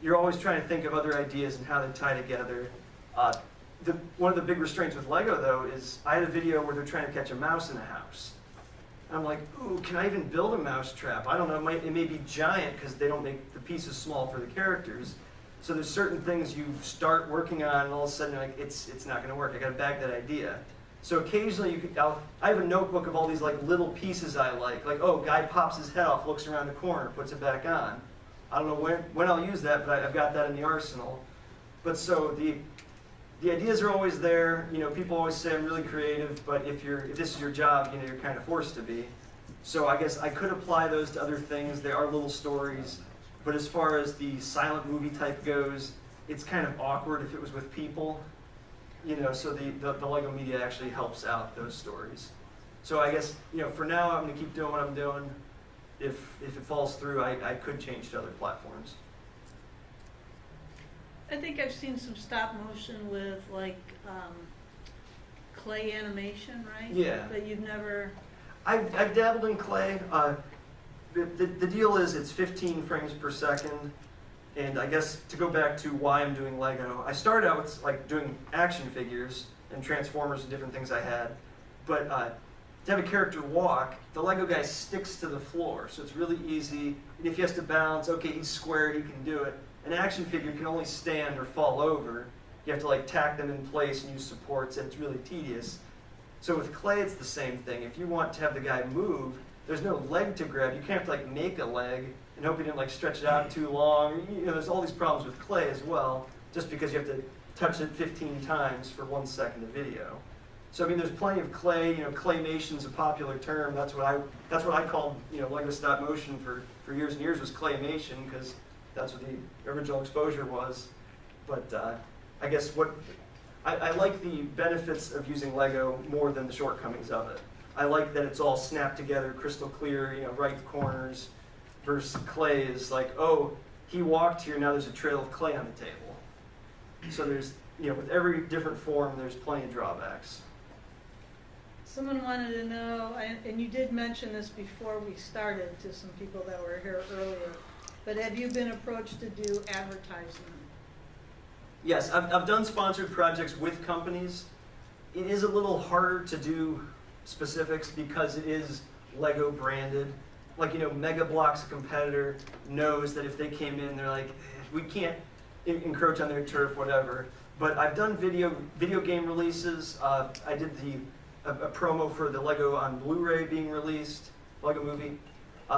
You're always trying to think of other ideas and how they tie together. One of the big restraints with Lego, though, is I had a video where they're trying to catch a mouse in a house. I'm like, ooh, can I even build a mouse trap? I don't know, it may be giant because they don't make the pieces small for the characters. So there's certain things you start working on and all of a sudden you're like, it's not gonna work, I gotta bag that idea. So occasionally I have a notebook of all these like little pieces I like, oh, guy pops his head off, looks around the corner, puts it back on. I don't know when I'll use that, but I've got that in the arsenal. But so the ideas are always there. People always say I'm really creative, but if this is your job, you're kind of forced to be. So I guess I could apply those to other things. They are little stories. But as far as the silent movie type goes, it's kind of awkward if it was with people. So the Lego media actually helps out those stories. So I guess, for now I'm going to keep doing what I'm doing. If it falls through, I could change to other platforms. I think I've seen some stop motion with clay animation, right? Yeah. But you've never... I've dabbled in clay. The deal is it's 15 frames per second. And I guess to go back to why I'm doing Lego, I started out with doing action figures and Transformers and different things I had. But to have a character walk, the Lego guy sticks to the floor. So it's really easy. And if he has to balance, okay, he's squared, he can do it. An action figure can only stand or fall over. You have to tack them in place and use supports, and it's really tedious. So with clay, it's the same thing. If you want to have the guy move, there's no leg to grab. You can't have to make a leg and hope you didn't stretch it out too long. There's all these problems with clay as well, just because you have to touch it 15 times for 1 second of video. So I mean, there's plenty of clay. Claymation's a popular term. That's what I called Lego stop motion for years and years was claymation, because that's what the original exposure was. But I guess I like the benefits of using Lego more than the shortcomings of it. I like that it's all snapped together, crystal clear, right corners, versus clay is oh, he walked here, now there's a trail of clay on the table. So there's, with every different form, there's plenty of drawbacks. Someone wanted to know, and you did mention this before we started to some people that were here earlier, but have you been approached to do advertisement? Yes, I've done sponsored projects with companies. It is a little harder to do specifics because it is Lego branded. Mega Block's a competitor, knows that if they came in, they're like, we can't encroach on their turf, whatever. But I've done video game releases. I did a promo for the Lego on Blu-ray being released, Lego movie.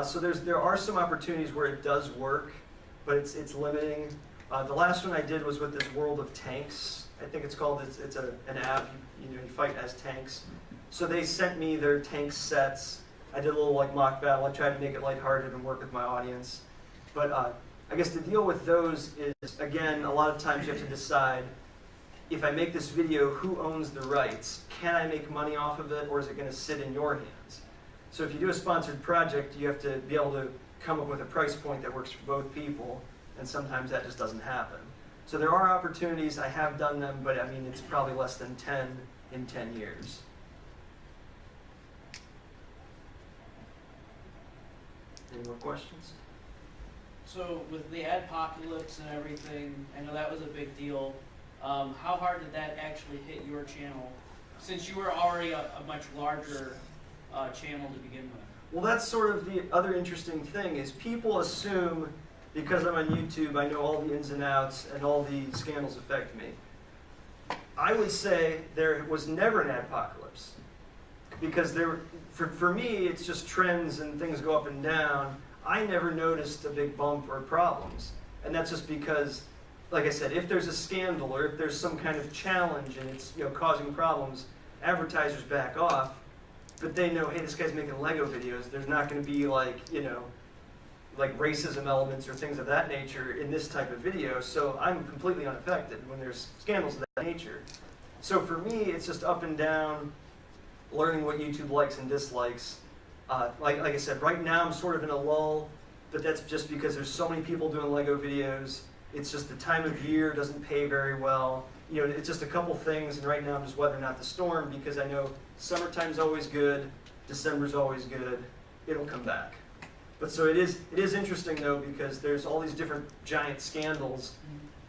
So there are some opportunities where it does work, but it's limiting. The last one I did was with this World of Tanks. I think it's called. It's an app. You fight as tanks. So they sent me their tank sets. I did a little mock battle. I tried to make it lighthearted and work with my audience. But I guess the deal with those is, again, a lot of times you have to decide, if I make this video, who owns the rights? Can I make money off of it, or is it going to sit in your hands? So if you do a sponsored project, you have to be able to come up with a price point that works for both people, and sometimes that just doesn't happen. So there are opportunities. I have done them, but I mean, it's probably less than 10 in 10 years. Any more questions? So with the adpocalypse and everything, I know that was a big deal. How hard did that actually hit your channel, since you were already a much larger channel to begin with? Well, that's sort of the other interesting thing, is people assume because I'm on YouTube, I know all the ins and outs and all the scandals affect me. I would say there was never an adpocalypse, because for me, it's just trends and things go up and down. I never noticed a big bump or problems. And that's just because like I said, if there's a scandal or if there's some kind of challenge and it's causing problems, advertisers back off, but they know, hey, this guy's making Lego videos. There's not going to be like racism elements or things of that nature in this type of video, so I'm completely unaffected when there's scandals of that nature. So for me, it's just up and down, learning what YouTube likes and dislikes. Like I said, right now I'm sort of in a lull, but that's just because there's so many people doing Lego videos. It's just the time of year doesn't pay very well. It's just a couple things, and right now I'm just weathering out the storm because I know summertime's always good, December's always good. It'll come back. But so it is interesting though, because there's all these different giant scandals,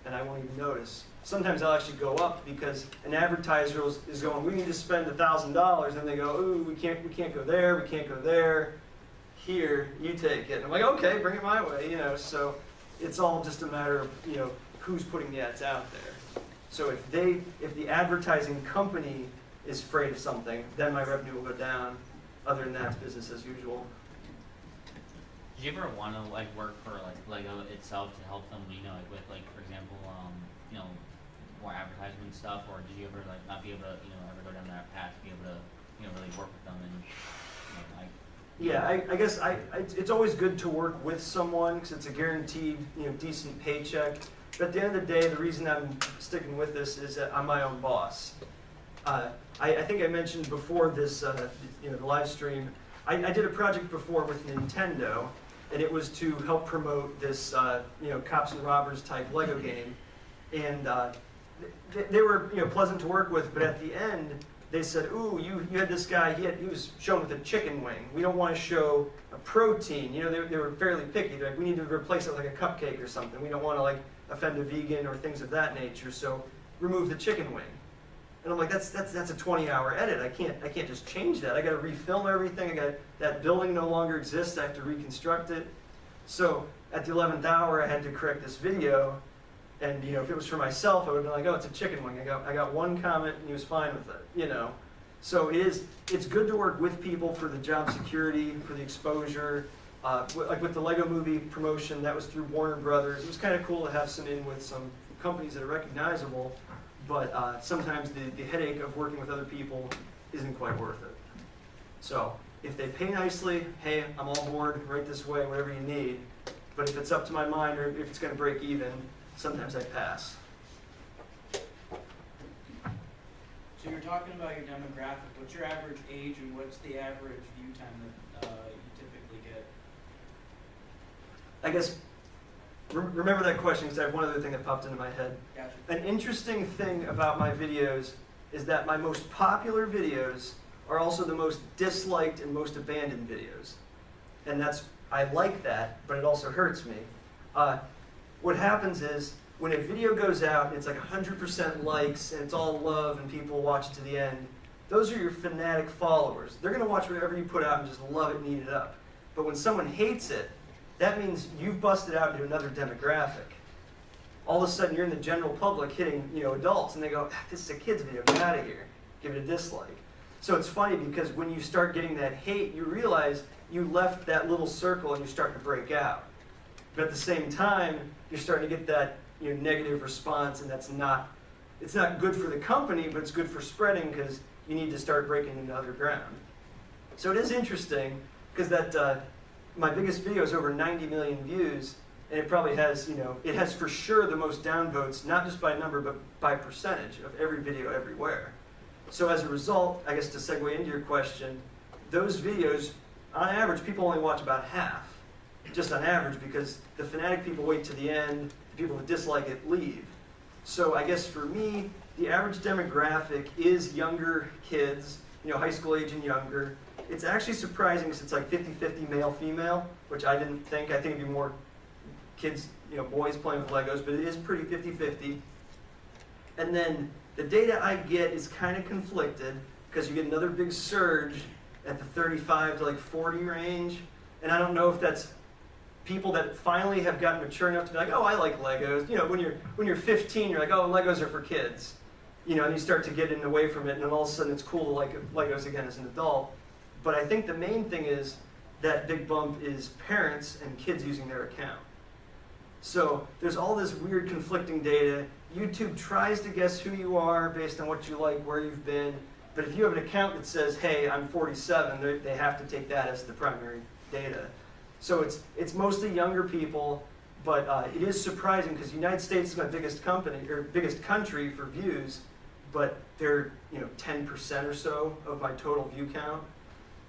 and I won't even notice. Sometimes I'll actually go up because an advertiser is going, we need to spend $1,000, and they go, ooh, we can't go there, we can't go there. Here, you take it. And I'm like, okay, bring it my way, So it's all just a matter of who's putting the ads out there. So if the advertising company is afraid of something, then my revenue will go down. Other than that, it's business as usual. Did you ever want to work for Lego itself to help them, with for example, more advertisement stuff, or did you ever not be able to, ever go down that path to be able to, really work with them and, Yeah, I guess it's always good to work with someone because it's a guaranteed, decent paycheck. But at the end of the day, the reason I'm sticking with this is that I'm my own boss. I think I mentioned before this, the live stream, I did a project before with Nintendo, and it was to help promote this, cops and robbers type Lego game. And they were, pleasant to work with, but at the end, they said, ooh, you had this guy, he was shown with a chicken wing. We don't want to show a protein. They were fairly picky. They're like, we need to replace it with a cupcake or something. We don't want to offend a vegan or things of that nature, so remove the chicken wing. And I'm like, that's a 20-hour edit. I can't just change that. I got to refilm everything. That building no longer exists. I have to reconstruct it. So at the 11th hour, I had to correct this video. And if it was for myself, I would have been like, oh, it's a chicken wing. I got one comment, and he was fine with it. So it's good to work with people for the job security, for the exposure. Like with the Lego movie promotion, that was through Warner Brothers. It was kind of cool to have some in with some companies that are recognizable. But sometimes the headache of working with other people isn't quite worth it. So if they pay nicely, hey, I'm all board, right this way, whatever you need. But if it's up to my mind or if it's going to break even, sometimes I pass. So you're talking about your demographic. What's your average age and what's the average view time that you typically get? I guess, remember that question because I have one other thing that popped into my head. Gotcha. An interesting thing about my videos is that my most popular videos are also the most disliked and most abandoned videos. And I like that, but it also hurts me. What happens is, when a video goes out and it's 100% likes and it's all love and people watch it to the end, those are your fanatic followers. They're going to watch whatever you put out and just love it and eat it up. But when someone hates it, that means you've busted out into another demographic. All of a sudden you're in the general public hitting adults and they go, this is a kid's video, get out of here, give it a dislike. So it's funny because when you start getting that hate, you realize you left that little circle and you're starting to break out. But at the same time, you're starting to get that negative response, and it's not good for the company, but it's good for spreading because you need to start breaking into other ground. So it is interesting because my biggest video is over 90 million views, and it probably has, it has for sure the most downvotes, not just by number, but by percentage of every video everywhere. So as a result, I guess to segue into your question, those videos, on average, people only watch about half. Just on average, because the fanatic people wait to the end, the people that dislike it leave. So I guess for me, the average demographic is younger kids, high school age and younger. It's actually surprising because it's 50-50 male-female, which I didn't think. I think it'd be more kids, boys playing with Legos, but it is pretty 50-50. And then the data I get is kind of conflicted because you get another big surge at the 35 to 40 range. And I don't know if that's people that finally have gotten mature enough to be like, oh, I like Legos. When you're 15, you're like, oh, Legos are for kids. And you start to get away from it, and then all of a sudden it's cool to like Legos again as an adult. But I think the main thing is that big bump is parents and kids using their account. So there's all this weird conflicting data. YouTube tries to guess who you are based on what you like, where you've been. But if you have an account that says, hey, I'm 47, they have to take that as the primary data. So it's mostly younger people, but it is surprising because the United States is my biggest country for views, but they're 10% or so of my total view count.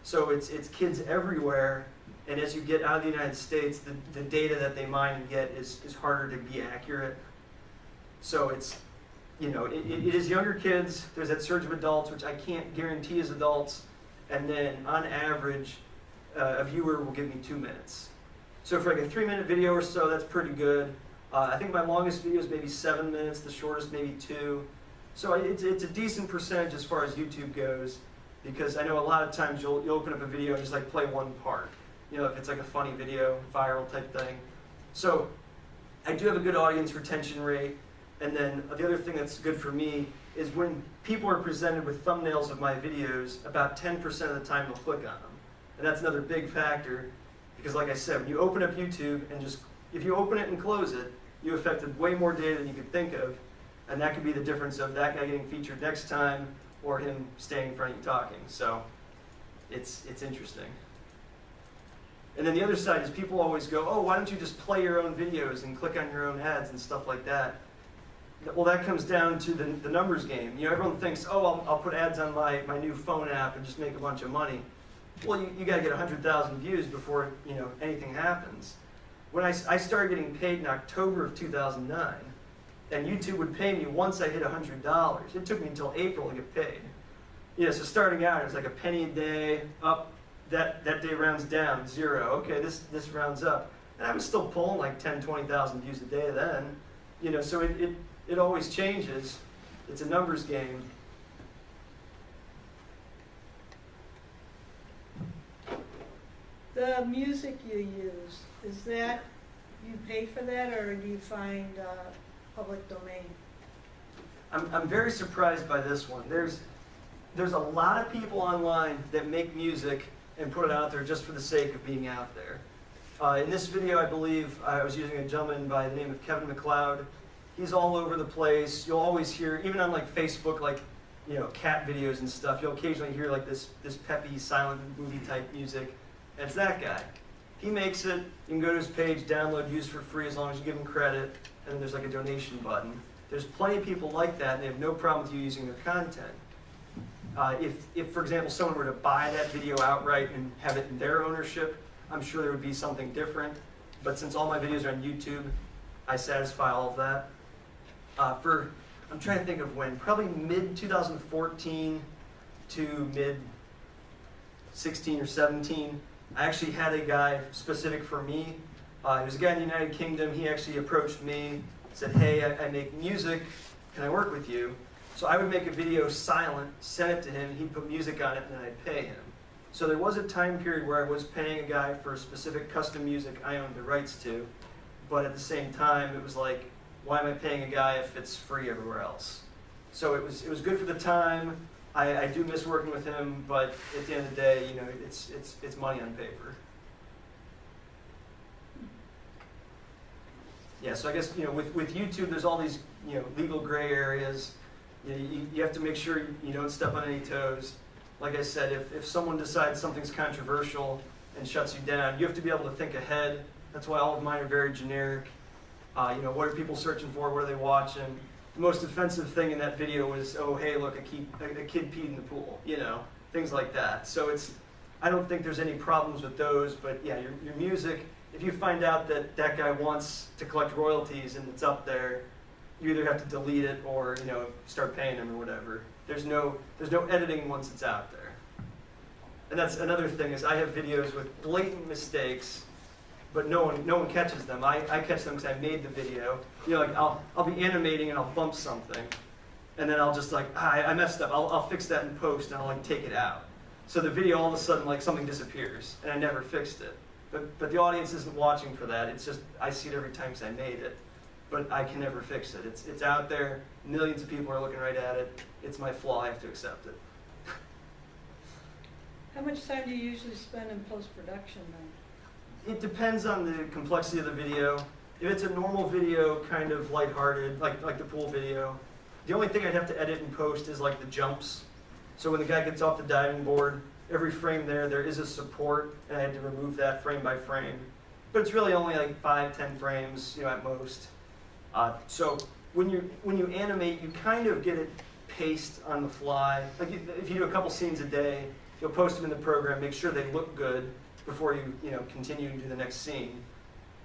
So it's kids everywhere, and as you get out of the United States, the data that they mine and get is harder to be accurate. So it is younger kids. There's that surge of adults, which I can't guarantee is adults, and then on average, a viewer will give me 2 minutes. So for like a 3-minute video or so, that's pretty good. I think my longest video is maybe 7 minutes, the shortest maybe 2. So it's a decent percentage as far as YouTube goes, because I know a lot of times you'll open up a video and just like play one part. If it's like a funny video, viral type thing. So I do have a good audience retention rate. And then the other thing that's good for me is when people are presented with thumbnails of my videos, about 10% of the time they'll click on them. And that's another big factor, because like I said, when you open up YouTube and if you open it and close it, you affected way more data than you could think of. And that could be the difference of that guy getting featured next time or him staying in front of you talking. So it's interesting. And then the other side is people always go, oh, why don't you just play your own videos and click on your own ads and stuff like that? Well, that comes down to the numbers game. Everyone thinks, oh, I'll put ads on my new phone app and just make a bunch of money. Well, you got to get 100,000 views before anything happens. When I started getting paid in October of 2009, and YouTube would pay me once I hit $100. It took me until April to get paid. So starting out, it was like a penny a day, up, that day rounds down, 0. Okay, this rounds up. And I was still pulling like 10, 20,000 views a day then. So it always changes. It's a numbers game. The music you use, is that, you pay for that, or do you find public domain? I'm very surprised by this one. There's a lot of people online that make music and put it out there just for the sake of being out there. In this video, I believe I was using a gentleman by the name of Kevin MacLeod. He's all over the place. You'll always hear, even on like Facebook, like cat videos and stuff, you'll occasionally hear like this peppy silent movie type music. And it's that guy. He makes it. You can go to his page, download, use for free as long as you give him credit, and then there's like a donation button. There's plenty of people like that, and they have no problem with you using their content. If, for example, someone were to buy that video outright and have it in their ownership, I'm sure there would be something different. But since all my videos are on YouTube, I satisfy all of that. I'm trying to think of when, probably mid-2014 to mid-16 or 17, I actually had a guy specific for me. He was a guy in the United Kingdom. He actually approached me, said, hey, I make music. Can I work with you? So I would make a video silent, send it to him, he'd put music on it, and then I'd pay him. So there was a time period where I was paying a guy for specific custom music I owned the rights to, but at the same time, it was like, why am I paying a guy if it's free everywhere else? So it was good for the time. I do miss working with him, but at the end of the day, it's money on paper. Yeah, so I guess with YouTube, there's all these legal gray areas. You have to make sure you don't step on any toes. Like I said, if someone decides something's controversial and shuts you down, you have to be able to think ahead. That's why all of mine are very generic. What are people searching for? What are they watching? The most offensive thing in that video was, oh, hey, look, a kid peed in the pool, things like that. So I don't think there's any problems with those, but yeah, your music, if you find out that that guy wants to collect royalties and it's up there, you either have to delete it or, start paying him or whatever. There's no editing once it's out there. And that's another thing is I have videos with blatant mistakes, but no one catches them. I catch them because I made the video. Like I'll be animating and I'll bump something, and then I'll just like, I messed up. I'll fix that in post and I'll like take it out. So the video all of a sudden like something disappears and I never fixed it. But the audience isn't watching for that. It's just I see it every time because I made it, but I can never fix it. It's out there. Millions of people are looking right at it. It's my flaw. I have to accept it. How much time do you usually spend in post-production then? It depends on the complexity of the video. If it's a normal video, kind of lighthearted, like the pool video, the only thing I'd have to edit and post is like the jumps. So when the guy gets off the diving board, every frame there is a support, and I had to remove that frame by frame. But it's really only like 5-10 frames, at most. So when you animate, you kind of get it paced on the fly. Like if you do a couple scenes a day, you'll post them in the program, make sure they look good before you continue to do the next scene.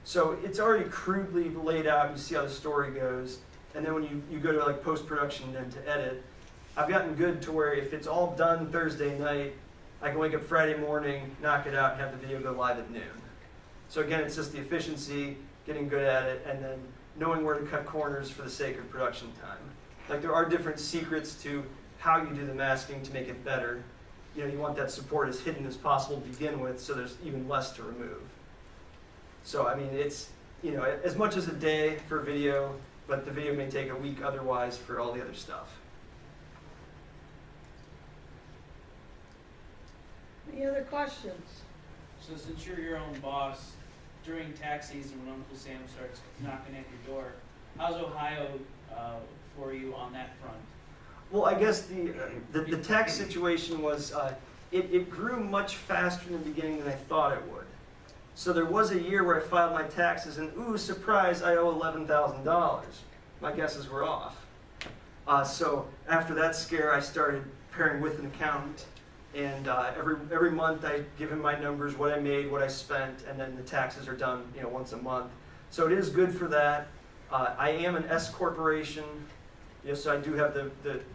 So it's already crudely laid out. You see how the story goes, and then when you go to like post-production and to edit, I've gotten good to where if it's all done Thursday night, I can wake up Friday morning, knock it out, and have the video go live at noon. So again, it's just the efficiency, getting good at it, and then knowing where to cut corners for the sake of production time. Like there are different secrets to how you do the masking to make it better. You want that support as hidden as possible to begin with, so there's even less to remove. So I mean, it's as much as a day for video, but the video may take a week otherwise for all the other stuff. Any other questions? So since you're your own boss, during tax season when Uncle Sam starts knocking at your door, how's Ohio for you on that front? Well, I guess the tax situation was, it grew much faster in the beginning than I thought it would. So there was a year where I filed my taxes and, ooh, surprise, I owe $11,000. My guesses were off. So after that scare, I started pairing with an accountant. And every month I give him my numbers, what I made, what I spent, and then the taxes are done once a month. So it is good for that. I am an S corporation. So I do have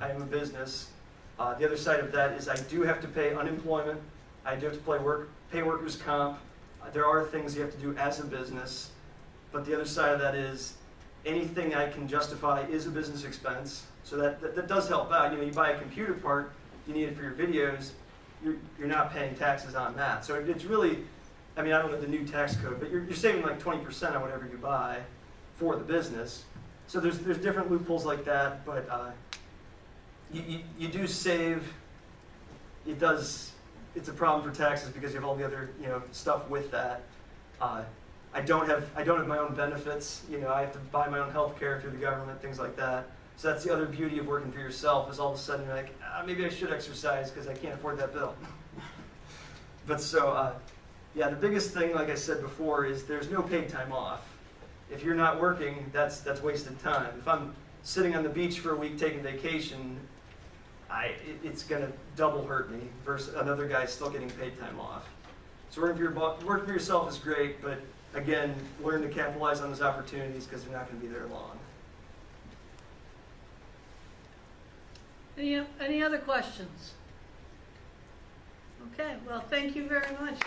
I am a business. The other side of that is I do have to pay unemployment. I do have to pay workers' comp. There are things you have to do as a business. But the other side of that is anything I can justify is a business expense. So that does help out. You buy a computer part, you need it for your videos, you're not paying taxes on that. So it's really, I don't know the new tax code, but you're saving like 20% on whatever you buy for the business. So there's different loopholes like that, but you do save. It's a problem for taxes because you have all the other stuff with that. I don't have my own benefits. I have to buy my own health care through the government, things like that. So that's the other beauty of working for yourself is all of a sudden you're like, maybe I should exercise because I can't afford that bill. But so, the biggest thing, like I said before, is there's no paid time off. If you're not working, that's wasted time. If I'm sitting on the beach for a week taking vacation, it's going to double hurt me versus another guy still getting paid time off. So working for yourself is great, but again, learn to capitalize on those opportunities because they're not going to be there long. Any other questions? Okay, well, thank you very much.